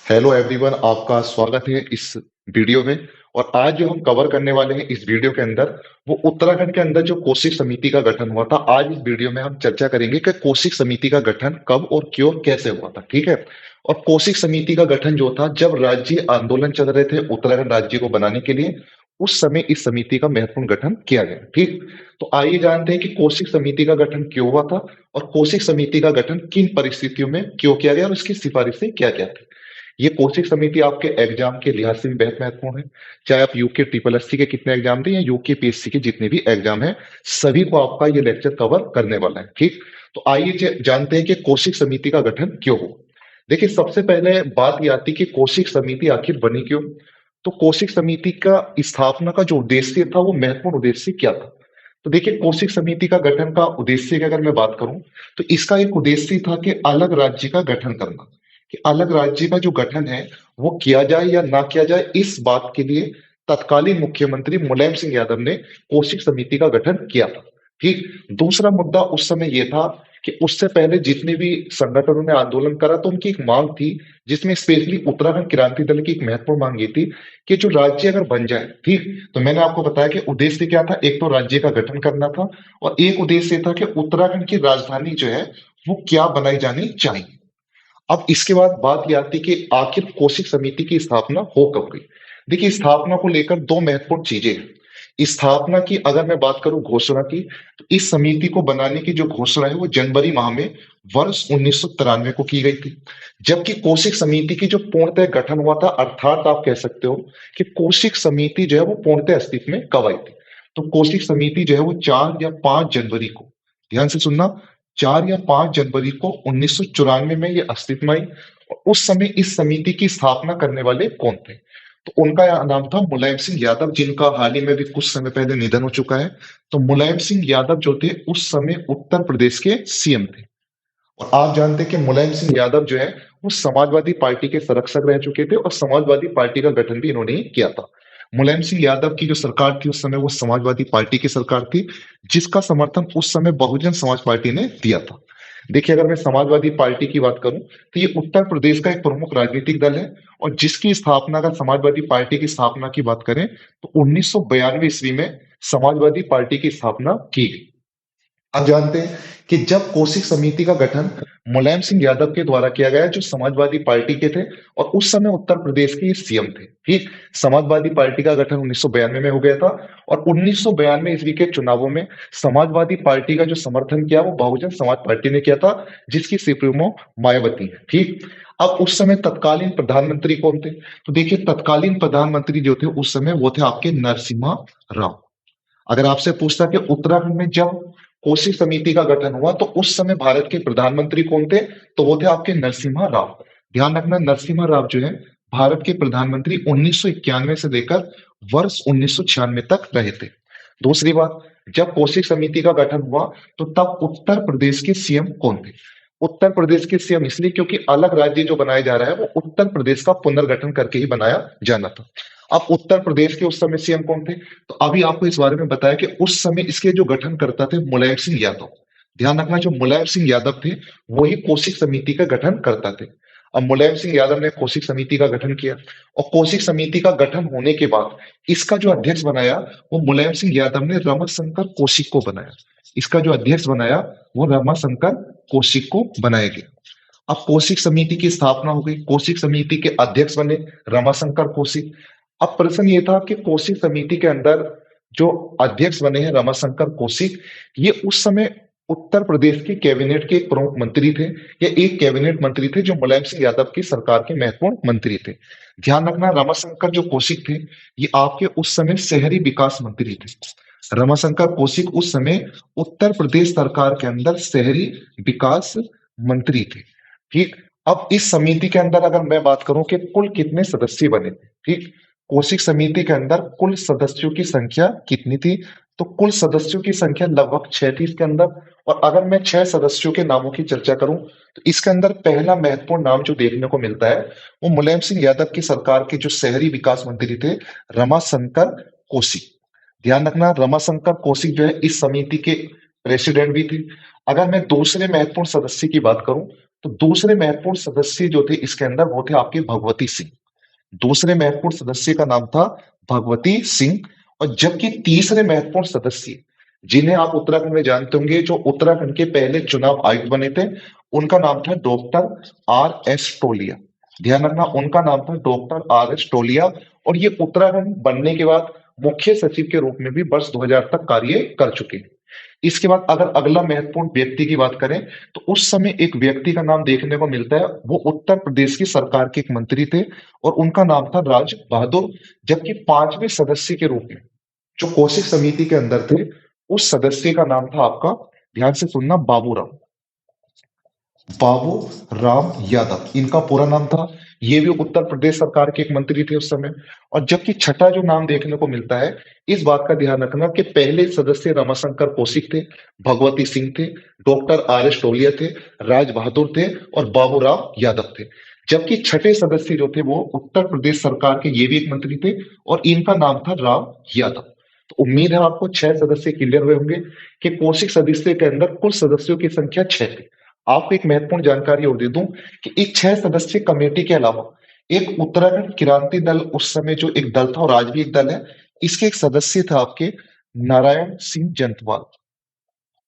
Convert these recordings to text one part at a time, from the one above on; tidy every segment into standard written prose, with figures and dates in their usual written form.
Hello everyone, आपका स्वागत है इस वीडियो में। और आज जो हम कवर करने वाले हैं इस वीडियो के अंदर, वो उत्तराखंड के अंदर जो कोसिक समिति का गठन हुआ था। आज इस वीडियो में हम चर्चा करेंगे कि कोसिक समिति का गठन कब और क्यों कैसे हुआ था, ठीक है। और कोसिक समिति का गठन जो था, जब राज्य आंदोलन चल रहे थे उत्तराखंड राज्य को बनाने के लिए, उस समय इस समिति का महत्वपूर्ण गठन किया गया, ठीक। तो आइए जानते हैं कि कोसिक समिति का गठन क्यों हुआ था और कोसिक समिति का गठन किन परिस्थितियों में क्यों किया गया और उसकी सिफारिशें क्या क्या थी। ये कोचिंग समिति आपके एग्जाम के लिहाज से भी बेहद महत्वपूर्ण है। चाहे आप यूके ट्रिपल एससी के कितने एग्जाम दें या यूके पीएससी के जितने भी एग्जाम हैं, सभी को आपका ये लेक्चर कवर करने वाला है, ठीक। तो आइए जानते हैं कि कोशिक समिति का गठन क्यों हुआ। देखिए, सबसे पहले बात ये आती कि कोशिक समिति आखिर बनी क्यों। तो कोशिक समिति का स्थापना का जो उद्देश्य था, वो महत्वपूर्ण उद्देश्य क्या था। तो देखिए, कोशिक समिति का गठन का उद्देश्य की अगर मैं बात करूं, तो इसका एक उद्देश्य था कि अलग राज्य का गठन करना। कि अलग राज्य का जो गठन है वो किया जाए या ना किया जाए, इस बात के लिए तत्कालीन मुख्यमंत्री मुलायम सिंह यादव ने कोशिक समिति का गठन किया था, ठीक। दूसरा मुद्दा उस समय यह था कि उससे पहले जितने भी संगठनों ने आंदोलन करा, तो उनकी एक मांग थी, जिसमें स्पेशली उत्तराखंड क्रांति दल की एक महत्वपूर्ण मांग ये थी कि जो राज्य अगर बन जाए, ठीक। तो मैंने आपको बताया कि उद्देश्य क्या था, एक तो राज्य का गठन करना था और एक उद्देश्य था कि उत्तराखंड की राजधानी जो है वो क्या बनाई जानी चाहिए। अब इसके बाद बात ये आती कि आखिर कोशिक समिति की स्थापना हो कब गई। देखिए, स्थापना को लेकर दो महत्वपूर्ण चीजें हैं। स्थापना की अगर मैं बात करूं घोषणा की, तो इस समिति को बनाने की जो घोषणा है वो जनवरी माह में वर्ष 1993 को की गई थी। जबकि कोशिक समिति की जो पूर्णतः गठन हुआ था, अर्थात आप कह सकते हो कि कोशिक समिति जो है वो पूर्णतः अस्तित्व में कब आई थी। तो कोशिक समिति जो है वो 4 या 5 जनवरी को, ध्यान से सुनना, 4 या 5 जनवरी को 1994 में ये अस्तित्व में आई। और उस समय इस समिति की स्थापना करने वाले कौन थे, तो उनका नाम था मुलायम सिंह यादव, जिनका हाल ही में भी कुछ समय पहले निधन हो चुका है। तो मुलायम सिंह यादव जो थे उस समय उत्तर प्रदेश के सीएम थे। और आप जानते हैं कि मुलायम सिंह यादव जो है वो समाजवादी पार्टी के संरक्षक रह चुके थे और समाजवादी पार्टी का गठन भी इन्होंने ही किया था। मुलायम सिंह यादव की जो सरकार थी उस समय वो समाजवादी पार्टी की सरकार थी, जिसका समर्थन उस समय बहुजन समाज पार्टी ने दिया था। देखिए, अगर मैं समाजवादी पार्टी की बात करूं, तो ये उत्तर प्रदेश का एक प्रमुख राजनीतिक दल है। और जिसकी स्थापना, अगर समाजवादी पार्टी की स्थापना की बात करें, तो 1992 ईस्वी में समाजवादी पार्टी की स्थापना की गई। आप जानते हैं कि जब कोसिक समिति का गठन मुलायम सिंह यादव के द्वारा किया गया, जो समाजवादी पार्टी के थे और उस समय उत्तर प्रदेश के सीएम थे, ठीक। समाजवादी पार्टी का गठन 1992 में हो गया था और 1992 ईस्वी के चुनावों में समाजवादी पार्टी का जो समर्थन किया वो बहुजन समाज पार्टी ने किया था, जिसकी सुप्रीमो मायावती है, ठीक। अब उस समय तत्कालीन प्रधानमंत्री कौन थे, तो देखिए, तत्कालीन प्रधानमंत्री जो थे उस समय वो थे आपके नरसिम्हा राव। अगर आपसे पूछता कि उत्तराखंड में जब कोसी समिति का गठन हुआ तो उस समय भारत के प्रधानमंत्री कौन थे, तो वो थे आपके नरसिम्हा राव। ध्यान रखना, नरसिम्हा राव जो है भारत के प्रधानमंत्री 1991 से लेकर वर्ष 1996 तक रहे थे। दूसरी बात, जब कोसी समिति का गठन हुआ तो तब उत्तर प्रदेश के सीएम कौन थे। उत्तर प्रदेश के सीएम इसलिए क्योंकि अलग राज्य जो बनाया जा रहा है वो उत्तर प्रदेश का पुनर्गठन करके ही बनाया जाना था। अब उत्तर प्रदेश के उस समय सीएम कौन थे, तो अभी आपको इस बारे में बताया कि उस समय इसके जो गठन करता थे मुलायम सिंह यादव। ध्यान रखना, जो मुलायम सिंह यादव थे वही कोसिक समिति का गठन करता थे। अब मुलायम सिंह यादव ने कोसिक समिति का गठन किया और कोसिक समिति का गठन होने के बाद इसका जो अध्यक्ष बनाया वो मुलायम सिंह यादव ने रमाशंकर कौशिक को बनाया। इसका जो अध्यक्ष बनाया वो रमाशंकर कौशिक को बनाया गया। अब कौशिक समिति की स्थापना हो गई, कौशिक समिति के अध्यक्ष बने रमाशंकर कौशिक। अब प्रश्न ये था कि कौशिक समिति के अंदर जो अध्यक्ष बने हैं रमाशंकर कौशिक, ये उस समय उत्तर प्रदेश के कैबिनेट के एक प्रमुख मंत्री थे, या एक कैबिनेट मंत्री थे जो मुलायम सिंह यादव की सरकार के महत्वपूर्ण मंत्री थे। ध्यान रखना, रमाशंकर जो कौशिक थे ये आपके उस समय शहरी विकास मंत्री थे। रमाशंकर कौशिक उस समय उत्तर प्रदेश सरकार के अंदर शहरी विकास मंत्री थे, ठीक। अब इस समिति के अंदर अगर मैं बात करूं कि कुल कितने सदस्य बने थे, ठीक। कोशिक समिति के अंदर कुल सदस्यों की संख्या कितनी थी, तो कुल सदस्यों की संख्या लगभग 6 थी इसके अंदर। और अगर मैं 6 सदस्यों के नामों की चर्चा करूं, तो इसके अंदर पहला महत्वपूर्ण नाम जो देखने को मिलता है वो मुलायम सिंह यादव की सरकार के जो शहरी विकास मंत्री थे रमाशंकर कौशिक। ध्यान रखना, रमाशंकर कौशिक जो है इस समिति के प्रेसिडेंट भी थे। अगर मैं दूसरे महत्वपूर्ण सदस्य की बात करूं, तो दूसरे महत्वपूर्ण सदस्य जो थे इसके अंदर वो थे आपके भगवती सिंह। दूसरे महत्वपूर्ण सदस्य का नाम था भगवती सिंह। और जबकि तीसरे महत्वपूर्ण सदस्य जिन्हें आप उत्तराखंड में जानते होंगे, जो उत्तराखंड के पहले चुनाव आयुक्त बने थे, उनका नाम था डॉक्टर आर एस टोलिया। ध्यान रखना, उनका नाम था डॉक्टर आर एस टोलिया। और ये उत्तराखंड बनने के बाद मुख्य सचिव के रूप में भी वर्ष 2000 तक कार्य कर चुके हैं। इसके बाद अगर अगला महत्वपूर्ण व्यक्ति की बात करें, तो उस समय एक व्यक्ति का नाम देखने को मिलता है, वो उत्तर प्रदेश की सरकार के एक मंत्री थे और उनका नाम था राज बहादुर। जबकि पांचवें सदस्य के रूप में जो कौशिक समिति के अंदर थे, उस सदस्य का नाम था आपका, ध्यान से सुनना, बाबूराव, बाबू राम यादव इनका पूरा नाम था। ये भी उत्तर प्रदेश सरकार के एक मंत्री थे उस समय। और जबकि छठा जो नाम देखने को मिलता है, इस बात का ध्यान रखना कि पहले सदस्य रमाशंकर कौशिक थे, भगवती सिंह थे, डॉक्टर आर एस टोलिया थे, राज बहादुर थे और बाबूराव यादव थे। जबकि छठे सदस्य जो थे वो उत्तर प्रदेश सरकार के ये भी एक मंत्री थे और इनका नाम था राम यादव। तो उम्मीद है आपको 6 सदस्य क्लियर हुए होंगे कि कौशिक सदस्य के अंदर कुल सदस्यों की संख्या 6 थी। आपको एक महत्वपूर्ण जानकारी और दे दूं कि इस 6 सदस्यीय कमेटी के अलावा एक उत्तराखंड क्रांति दल, उस समय जो एक दल था और आज भी एक दल है, इसके एक सदस्य थे आपके नारायण सिंह जंतवाल।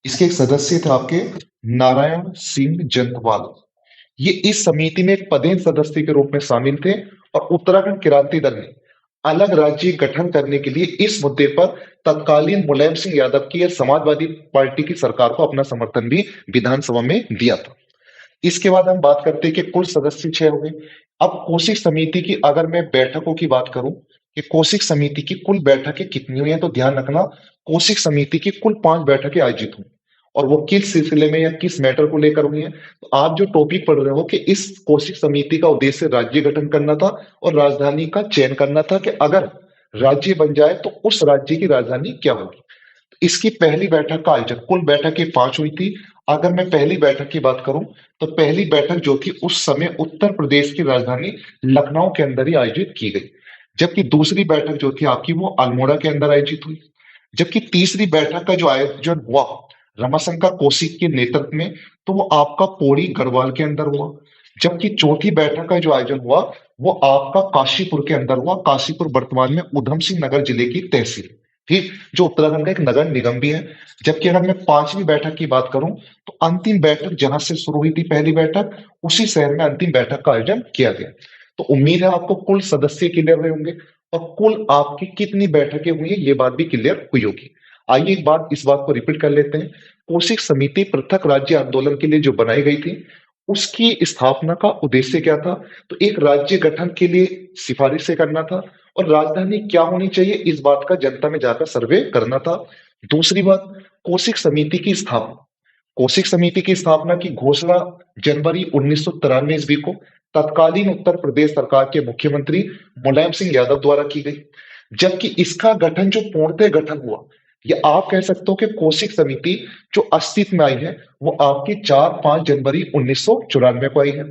इसके एक सदस्य थे आपके नारायण सिंह जंतवाल। ये इस समिति में एक पदेन सदस्य के रूप में शामिल थे। और उत्तराखंड क्रांति दल ने अलग राज्य गठन करने के लिए इस मुद्दे पर तत्कालीन मुलायम सिंह यादव की या समाजवादी पार्टी की सरकार को अपना समर्थन भी विधानसभा में दिया था। इसके बाद हम बात करते हैं कि कुल सदस्य 6 हो गए। अब कौशिक समिति की अगर मैं बैठकों की बात करूं कि कौशिक समिति की कुल बैठकें कितनी हुई हैं, तो ध्यान रखना, कौशिक समिति की कुल 5 बैठकें आयोजित हुई। और वो किस सिलसिले में या किस मैटर को लेकर हुई है, तो आप जो टॉपिक पढ़ रहे हो कि इस कौशिक समिति का उद्देश्य राज्य गठन करना था और राजधानी का चयन करना था कि अगर राज्य बन जाए तो उस राज्य की राजधानी क्या होगी। इसकी पहली बैठक का आयोजन, कुल बैठकें 5 हुई थी। अगर मैं पहली बैठक की बात करूं, तो पहली बैठक जो थी उस समय उत्तर प्रदेश की राजधानी लखनऊ के अंदर ही आयोजित की गई। जबकि दूसरी बैठक जो थी आपकी वो अल्मोड़ा के अंदर आयोजित हुई। जबकि तीसरी बैठक का जो आयोजन हुआ रमाशंकर कौशिक के नेतृत्व में, तो वो आपका पौड़ी गढ़वाल के अंदर हुआ। जबकि चौथी बैठक का जो आयोजन हुआ वो आपका काशीपुर के अंदर हुआ। काशीपुर वर्तमान में उधम सिंह नगर जिले की तहसील, ठीक, जो उत्तराखंड का एक नगर निगम भी है। जबकि अगर मैं पांचवी बैठक की बात करूं, तो अंतिम बैठक जहां से शुरू हुई थी पहली बैठक, उसी शहर में अंतिम बैठक का आयोजन किया गया। तो उम्मीद है आपको कुल सदस्य क्लियर हुए होंगे और कुल आपकी कितनी बैठकें हुई है ये बात भी क्लियर हुई होगी। आइए एक बात, इस बात को रिपीट कर लेते हैं। कौशिक समिति पृथक राज्य आंदोलन के लिए जो बनाई गई थी, उसकी स्थापना का उद्देश्य क्या था, तो एक राज्य गठन के लिए सिफारिशें करना था और राजधानी क्या होनी चाहिए इस बात का जनता में जाकर सर्वे करना था। दूसरी बात, कौशिक समिति की स्थापना, कौशिक समिति की स्थापना की घोषणा जनवरी 1993 ईस्वी को तत्कालीन उत्तर प्रदेश सरकार के मुख्यमंत्री मुलायम सिंह यादव द्वारा की गई। जबकि इसका गठन जो पूर्णतः गठन हुआ, ये आप कह सकते हो कि कौशिक समिति जो अस्तित्व में आई है वो आपकी 4-5 जनवरी 1994 को आई है।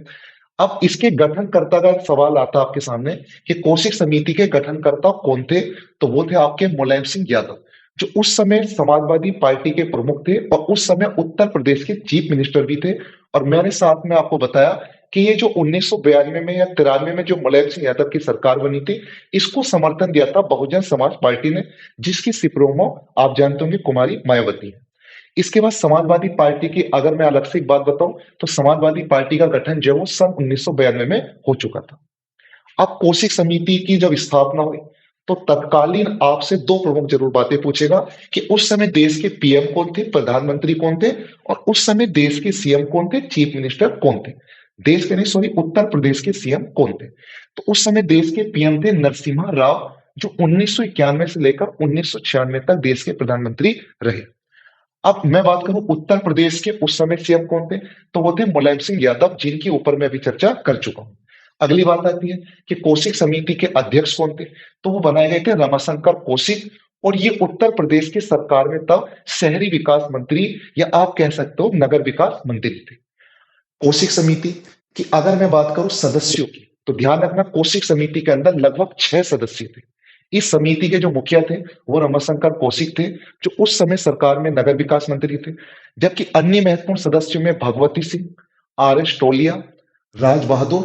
अब इसके गठनकर्ता का सवाल आता है आपके सामने कि कौशिक समिति के गठनकर्ता कौन थे, तो वो थे आपके मुलायम सिंह यादव, जो उस समय समाजवादी पार्टी के प्रमुख थे और उस समय उत्तर प्रदेश के चीफ मिनिस्टर भी थे। और मैंने साथ में आपको बताया कि ये जो 1992 में या 93 में जो मुलायम सिंह यादव की सरकार बनी थी, इसको समर्थन दिया था बहुजन समाज पार्टी ने, जिसकी सिप्रोमो आप जानते होंगे कुमारी मायावती है। इसके बाद समाजवादी पार्टी की अगर मैं अलग से एक बात बताऊं, तो समाजवादी पार्टी का गठन जो है वो सन 1992 में हो चुका था। अब कौशिक समिति की जब स्थापना हुई, तो तत्कालीन आपसे 2 प्रमुख जरूर बातें पूछेगा कि उस समय देश के पीएम कौन थे, प्रधानमंत्री कौन थे, और उस समय देश के सीएम कौन थे, चीफ मिनिस्टर कौन थे। देश के नहीं, सॉरी, उत्तर प्रदेश के सीएम कौन थे, तो उस समय देश के पीएम थे नरसिम्हा राव, जो 1991 से लेकर 1996 तक देश के प्रधानमंत्री रहे। अब मैं बात करूं उत्तर प्रदेश के उस समय सीएम कौन थे, तो वो थे मुलायम सिंह यादव, जिनकी ऊपर मैं अभी चर्चा कर चुका हूं। अगली बात आती है कि कौशिक समिति के अध्यक्ष कौन थे, तो वो बनाए गए थे रमाशंकर कौशिक। और ये उत्तर प्रदेश की सरकार में तब शहरी विकास मंत्री या आप कह सकते हो नगर विकास मंत्री थे। कौशिक समिति की अगर मैं बात करूं सदस्यों की, तो ध्यान रखना कौशिक समिति के अंदर लगभग 6 सदस्य थे। इस समिति के जो मुखिया थे वो रमाशंकर कौशिक थे, जो उस समय सरकार में नगर विकास मंत्री थे। जबकि अन्य महत्वपूर्ण सदस्यों में भगवती सिंह, आर.एस. टोलिया, राज बहादुर,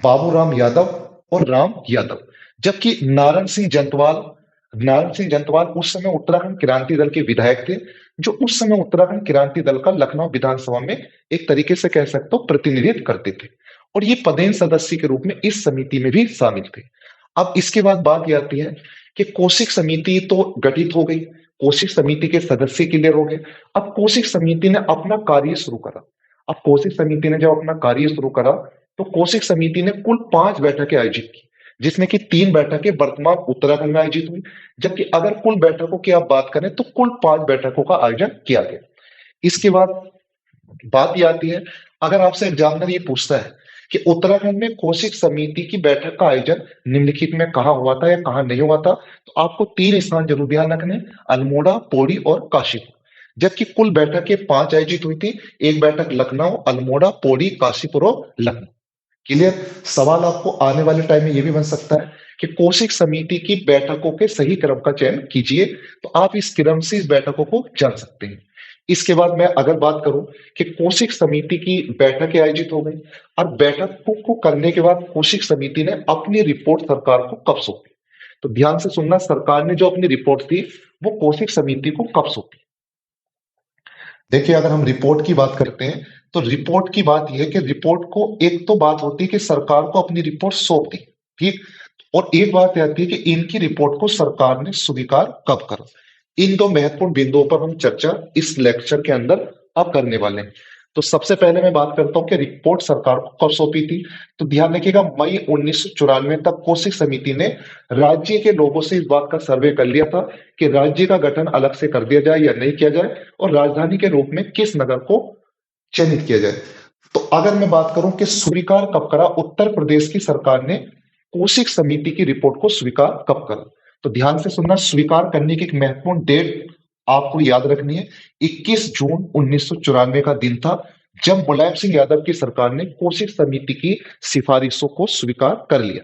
बाबूराम यादव और राम यादव। जबकि नारायण सिंह जंतवाल उस समय उत्तराखंड क्रांति दल के विधायक थे, जो उस समय उत्तराखंड क्रांति दल का लखनऊ विधानसभा में एक तरीके से कह सकते हो प्रतिनिधित्व करते थे, और ये पदेन सदस्य के रूप में इस समिति में भी शामिल थे। अब इसके बाद बात ये आती है कि कौशिक समिति तो गठित हो गई, कौशिक समिति के सदस्य क्लियर हो गए। अब कौशिक समिति ने अपना कार्य शुरू करा। अब कौशिक समिति ने जब अपना कार्य शुरू करा, तो कौशिक समिति ने कुल 5 बैठकें आयोजित की, जिसमें कि 3 बैठकें वर्तमान उत्तराखंड में आयोजित हुई, जबकि अगर कुल बैठकों की आप बात करें तो कुल 5 बैठकों का आयोजन किया गया। इसके बाद बात ये आती है, अगर आपसे एग्जामिनर ये पूछता है कि उत्तराखंड में कौशिक समिति की बैठक का आयोजन निम्नलिखित में कहाँ हुआ था या कहाँ नहीं हुआ था, तो आपको 3 स्थान जरूर ध्यान रखने, अल्मोड़ा, पौड़ी और काशीपुर। जबकि कुल बैठकें 5 आयोजित हुई थी, एक बैठक लखनऊ, अल्मोड़ा, पौड़ी, काशीपुर और लखनऊ। क्लियर। सवाल आपको आने वाले टाइम में यह भी बन सकता है कि कौशिक समिति की बैठकों के सही क्रम का चयन कीजिए, तो आप इस क्रम से इस बैठकों को जान सकते हैं। इसके बाद मैं अगर बात करूं कि कौशिक समिति की बैठकें आयोजित हो गई, और बैठकों को करने के बाद कौशिक समिति ने अपनी रिपोर्ट सरकार को कब सौंपी, तो ध्यान से सुनना, सरकार ने जो अपनी रिपोर्ट थी वो कौशिक समिति को कब सौंपी। देखिए, अगर हम रिपोर्ट की बात करते हैं, तो रिपोर्ट की बात यह है कि रिपोर्ट को, एक तो बात होती है कि सरकार को अपनी रिपोर्ट सौंप दी, ठीक, और एक बात आती है कि इनकी रिपोर्ट को सरकार ने स्वीकार कब करा। इन 2 महत्वपूर्ण बिंदुओं पर हम चर्चा इस लेक्चर के अंदर अब करने वाले हैं। तो सबसे पहले मैं बात करता हूं कि रिपोर्ट सरकार को कब सौंपी थी। तो ध्यान रखिएगा, मई 1994 तक कौशिक समिति ने राज्य के लोगों से इस बात का सर्वे कर लिया था कि राज्य का गठन अलग से कर दिया जाए या नहीं किया जाए, और राजधानी के रूप में किस नगर को चयनित किया जाए। तो अगर मैं बात करूं कि स्वीकार कब करा, उत्तर प्रदेश की सरकार ने कौशिक समिति की रिपोर्ट को स्वीकार कब करा, तो ध्यान से सुनना, स्वीकार करने की एक महत्वपूर्ण डेट आपको याद रखनी है। 21 जून 1994 का दिन था, जब मुलायम सिंह यादव की सरकार ने कौशिक समिति की सिफारिशों को स्वीकार कर लिया।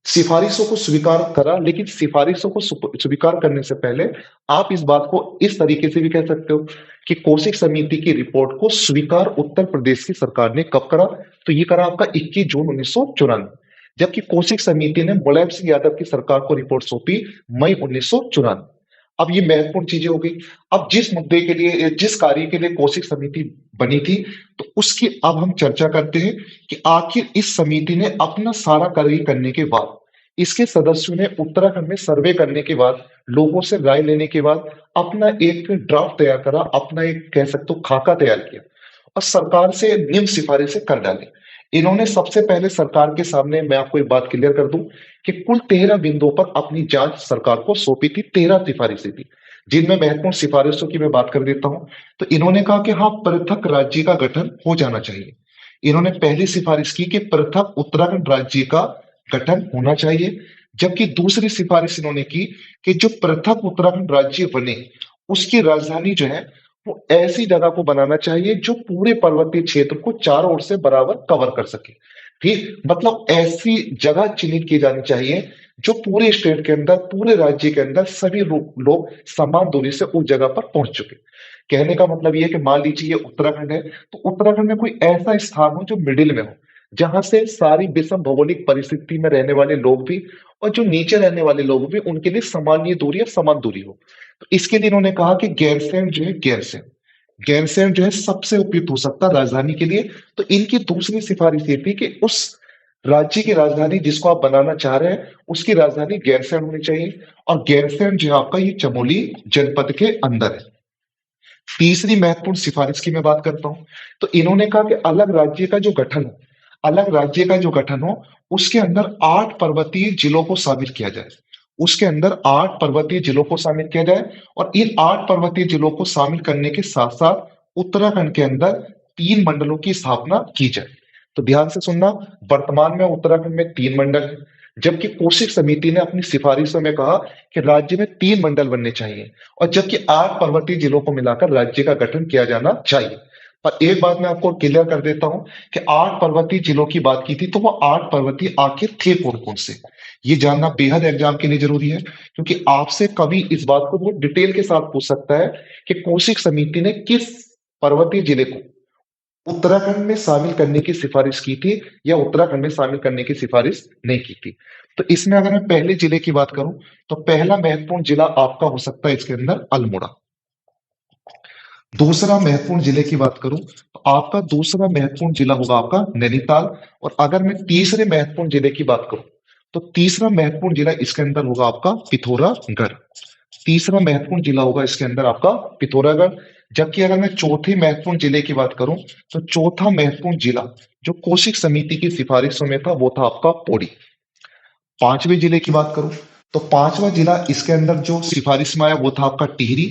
सिफारिशों को स्वीकार करा, लेकिन सिफारिशों को स्वीकार करने से पहले आप इस बात को इस तरीके से भी कह सकते हो कि कौशिक समिति की रिपोर्ट को स्वीकार उत्तर प्रदेश की सरकार ने कब करा, तो ये करा आपका 21 जून 1994, जबकि कौशिक समिति ने मुलायम सिंह यादव की सरकार को रिपोर्ट सौंपी मई 1994। अब ये महत्वपूर्ण चीजें हो गई। अब जिस मुद्दे के लिए, जिस कार्य के लिए कौशिक समिति बनी थी, तो उसकी अब हम चर्चा करते हैं कि आखिर इस समिति ने अपना सारा कार्य करने के बाद, इसके सदस्यों ने उत्तराखंड में सर्वे करने के बाद, लोगों से राय लेने के बाद अपना एक ड्राफ्ट तैयार करा, अपना एक कह सकते हो खाका तैयार किया, और सरकार से निम्न सिफारिशें कर डाली। इन्होंने सबसे पहले सरकार के सामने, मैं आपको एक बात क्लियर कर दूं कि कुल 13 बिंदुओं पर अपनी जांच सरकार को सौंपी थी, 13 सिफारिशें थी, जिनमें महत्वपूर्ण सिफारिशों की मैं बात कर देता हूं। तो इन्होंने कहा कि हाँ, पृथक राज्य का गठन हो जाना चाहिए। इन्होंने पहली सिफारिश की कि पृथक उत्तराखंड राज्य का गठन होना चाहिए, जबकि दूसरी सिफारिश इन्होंने की कि जो पृथक उत्तराखंड राज्य बने, उसकी राजधानी जो है वो ऐसी जगह को बनाना चाहिए जो पूरे पर्वतीय क्षेत्र को चारों ओर से बराबर कवर कर सके। ठीक, मतलब ऐसी जगह चिन्हित की जानी चाहिए जो पूरे स्टेट के अंदर, पूरे राज्य के अंदर सभी लोग समान दूरी से उस जगह पर पहुंच चुके। कहने का मतलब ये है कि मान लीजिए ये उत्तराखंड है, तो उत्तराखंड में कोई ऐसा स्थान हो जो मिडिल में हो, जहां से सारी विषम भौगोलिक परिस्थिति में रहने वाले लोग भी और जो नीचे रहने वाले लोग भी, उनके लिए सामान्य दूरी या समान दूरी हो। तो इसके लिए इन्होंने कहा कि गैरसैंण जो है, गैरसैंण जो है सबसे उपयुक्त हो सकता है राजधानी के लिए। तो इनकी दूसरी सिफारिश ये थी कि उस राज्य की राजधानी जिसको आप बनाना चाह रहे हैं, उसकी राजधानी गैरसैंण होनी चाहिए, और गैरसैंण जो है आपका ये चमोली जनपद के अंदर है। तीसरी महत्वपूर्ण सिफारिश की मैं बात करता हूं, तो इन्होंने कहा कि अलग राज्य का जो गठन हो, उसके अंदर 8 पर्वतीय जिलों को शामिल किया जाए, और इन 8 पर्वतीय जिलों को शामिल करने के साथ साथ उत्तराखंड के अंदर 3 मंडलों की स्थापना की जाए। तो ध्यान से सुनना, वर्तमान में उत्तराखंड में 3 मंडल है, जबकि कौशिक समिति ने अपनी सिफारिशों में कहा कि राज्य में 3 मंडल बनने चाहिए, और जबकि 8 पर्वतीय जिलों को मिलाकर राज्य का गठन किया जाना चाहिए। पर एक बात मैं आपको क्लियर कर देता हूं कि 8 पर्वतीय जिलों की बात की थी, तो वो 8 पर्वतीय आखिर थे कौन कौन से, ये जानना बेहद एग्जाम के लिए जरूरी है, क्योंकि आपसे कभी इस बात को बहुत डिटेल के साथ पूछ सकता है कि कौशिक समिति ने किस पर्वतीय जिले को उत्तराखंड में शामिल करने की सिफारिश की थी या उत्तराखंड में शामिल करने की सिफारिश नहीं की थी। तो इसमें अगर मैं पहले जिले की बात करूं तो पहला महत्वपूर्ण जिला आपका हो सकता है इसके अंदर अल्मोड़ा। दूसरा महत्वपूर्ण जिले की बात करूं तो आपका दूसरा महत्वपूर्ण जिला होगा आपका नैनीताल। और अगर मैं तीसरे महत्वपूर्ण जिले की बात करूं तो तीसरा महत्वपूर्ण जिला इसके अंदर होगा आपका पिथौरागढ़। तीसरा महत्वपूर्ण जिला होगा इसके अंदर आपका पिथौरागढ़। जबकि अगर मैं चौथे महत्वपूर्ण जिले की बात करूं तो चौथा महत्वपूर्ण जिला जो कोशिक समिति की सिफारिशों में था वो था आपका पौड़ी। पांचवें जिले की बात करूं तो पांचवा जिला इसके अंदर जो सिफारिश में आया वो था आपका टिहरी।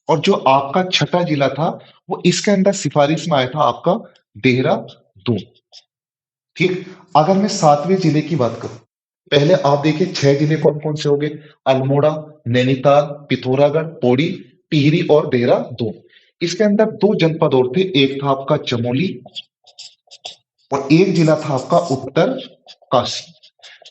और जो आपका छठा जिला था वो इसके अंदर सिफारिश में आया था आपका देहरादून। ठीक। अगर मैं सातवें जिले की बात करूं, पहले आप देखिए 6 जिले कौन कौन से हो गए। अल्मोड़ा, नैनीताल, पिथौरागढ़, पौड़ी, टिहरी और देहरादून। इसके अंदर दो जनपद और थे, एक था आपका चमोली और एक जिला था आपका उत्तर काशी।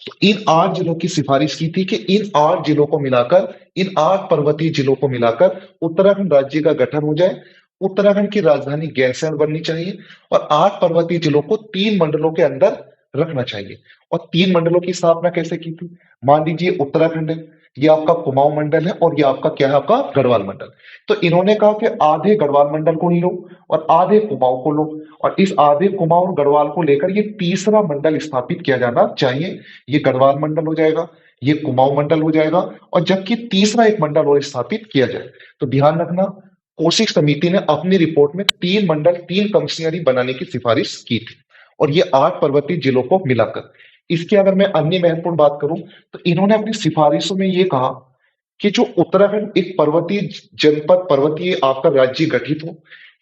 तो इन 8 जिलों की सिफारिश की थी कि इन 8 जिलों को मिलाकर, इन 8 पर्वतीय जिलों को मिलाकर उत्तराखंड राज्य का गठन हो जाए। उत्तराखंड की राजधानी गैरसैंण बननी चाहिए और 8 पर्वतीय जिलों को 3 मंडलों के अंदर रखना चाहिए। और 3 मंडलों की स्थापना कैसे की थी? मान लीजिए उत्तराखंड है, ये आपका कुमाऊं मंडल है और ये आपका क्या है, आपका गढ़वाल मंडल। तो इन्होंने कहा कि आधे गढ़वाल मंडल को ही लो और आधे कुमाऊं को लो, और इस आधे कुमाऊं और गढ़वाल को लेकर ये तीसरा मंडल स्थापित किया जाना चाहिए। ये गढ़वाल मंडल हो जाएगा, ये कुमाऊं मंडल हो जाएगा, और जबकि तीसरा एक मंडल और स्थापित किया जाए। तो ध्यान रखना, कौशिक समिति ने अपनी रिपोर्ट में 3 मंडल, 3 कमिश्नरी बनाने की सिफारिश की थी, और ये 8 पर्वतीय जिलों को मिलाकर। इसकी अगर मैं अन्य महत्वपूर्ण बात करूं तो इन्होंने अपनी सिफारिशों में ये कहा कि जो उत्तराखंड एक पर्वतीय जनपद, पर्वतीय आपका राज्य गठित हो,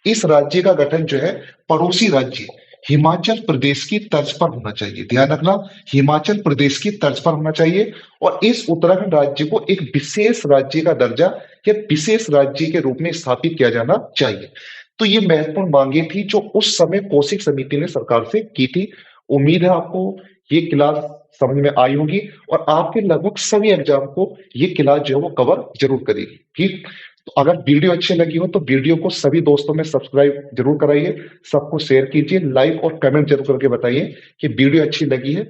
इस राज्य का गठन जो है पड़ोसी राज्य हिमाचल प्रदेश की तर्ज पर होना चाहिए। ध्यान रखना, हिमाचल प्रदेश की तर्ज पर होना चाहिए, और इस उत्तराखंड राज्य को एक विशेष राज्य का दर्जा या विशेष राज्य के रूप में स्थापित किया जाना चाहिए। तो ये महत्वपूर्ण मांगे थी जो उस समय कौशिक समिति ने सरकार से की थी। उम्मीद है आपको ये क्लास समझ में आई होगी और आपके लगभग सभी एग्जाम को ये क्लास जो है वो कवर जरूर करेगी। ठीक। तो अगर वीडियो अच्छी लगी हो तो वीडियो को सभी दोस्तों में सब्सक्राइब जरूर कराइए, सबको शेयर कीजिए, लाइक और कमेंट जरूर करके बताइए कि वीडियो अच्छी लगी है